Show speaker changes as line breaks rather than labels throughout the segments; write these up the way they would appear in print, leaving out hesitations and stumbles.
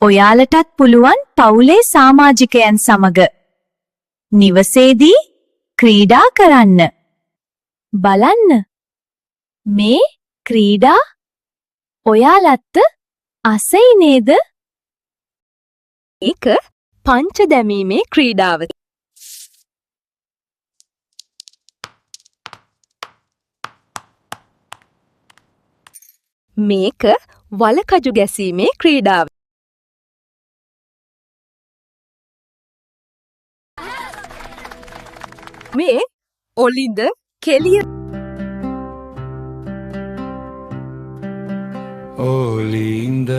ඔයාලටත් පුළුවන් පවුලේ සමාජිකයන් සමග නිවසේදී ක්‍රීඩා කරන්න. බලන්න මේ ක්‍රීඩා ඔයාලත් අසයි නේද?
ඒක පංච දැමීමේ ක්‍රීඩාව. මේක වලකජු ගැසීමේ ක්‍රීඩාව. මේ ඔලින්ද කෙලිය.
ඔලින්ද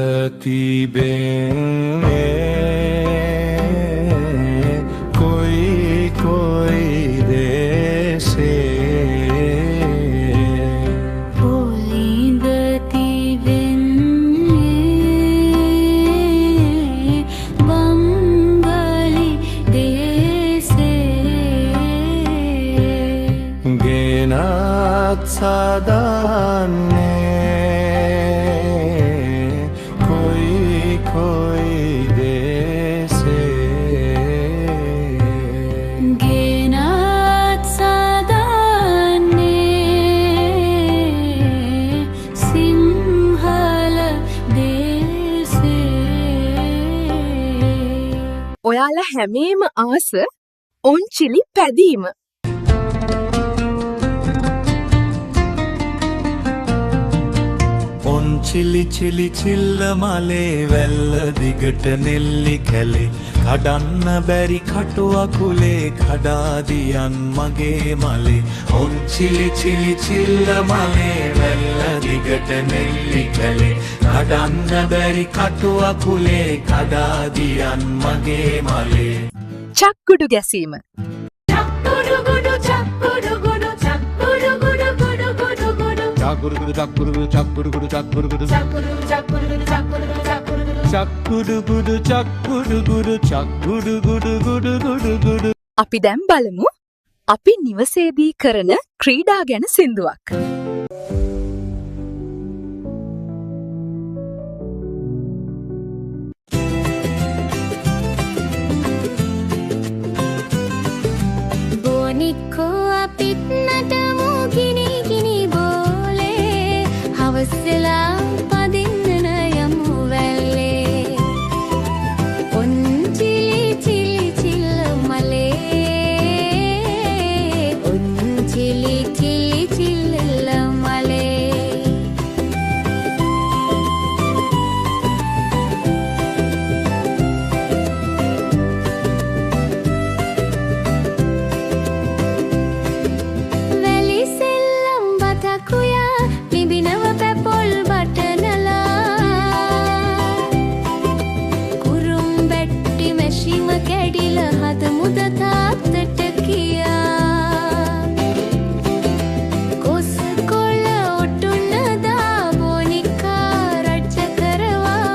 තිබෙන්නේ කොයි කොයි දේශේ.
ඔලින්ද තිබෙන්නේ බංගලි දේශේ.
ගෙනත් සදන්නේ
ඔයාලා හැමේම ආස ඔන්චිලි පැදීම.
ඔන්චිලි චිලි චිල්ල මලේ වැල්ල දිගට නෙල්ලි කැලේ කඩන්න බැරි කටුවකුලේ කඩාදියන් මගේ මලේ. ඔන්චිලි චිලි චිල්ල මලේ වැල්ල දිගට නෙල්ලි කැලේ කඩන්න බැරි කටුවකුලේ කඩාදියන් මගේ මලේ.
චක්කුඩු ගැසීම.
චක්කුඩුගුඩු චක්කුඩුගුඩු චක්කුඩුගුඩු ගුඩු ගුඩු ගුඩු
චක්කුඩුගුඩු චක්කුඩුගුඩු චක්කුඩුගුඩු
චක්කුඩුගුඩු චක්කුඩුගුඩු
චක්කුඩුගුඩු චක්කුඩුගුඩු චක්කුඩුගුඩු ගුඩු ගුඩු ගුඩු.
අපි දැන් බලමු අපි නිවසේදී කරන ක්‍රීඩා ගැන සින්දුවක්.
බොනික්කෝ අපිත් නටමු ගිනි ගිනි බෝලේ හවසලා පදින්න යමු වැල්ලේ. ඔන්චිලි චිලි චිල්ල මලේ ඔන්චිලි චිලි චිල්ල මලේ. වැලි සෙල්ලම් බතකුයා ලිඹිනව පැපොල් බටනලා කුරුම් බැට්ටි මැෂිම කැඩිල හද මුද තාත්තට කියා. කොස් කොල්ල ඔටුන්න දා බොනිකා රජ කරවා.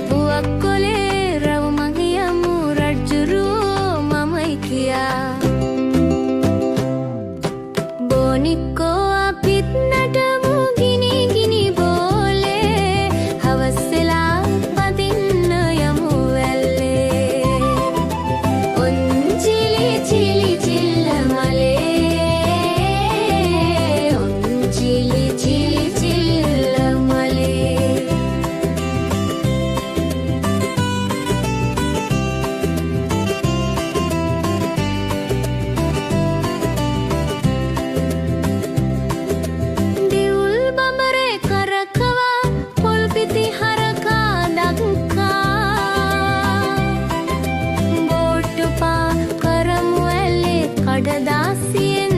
පුවක් කොලේ රව මහියමු රජ්ජුරුවෝ මමයි කියා. බොනික්කෝ අපිත් නටමු ගිනි ගිනි බෝලේ හවසලා පදින්න යමු වැල්ලේ. ඔන්චිලි චිලි චිල්ල මලේ ඔන්චිලි චිලි චිල්ල මලේ. දිවුල් බඹරේ කරකවා පොල් පිටි හරකා දක්කා බෝට්ටු පා කරමු ඇලේ කඩදාසියෙන්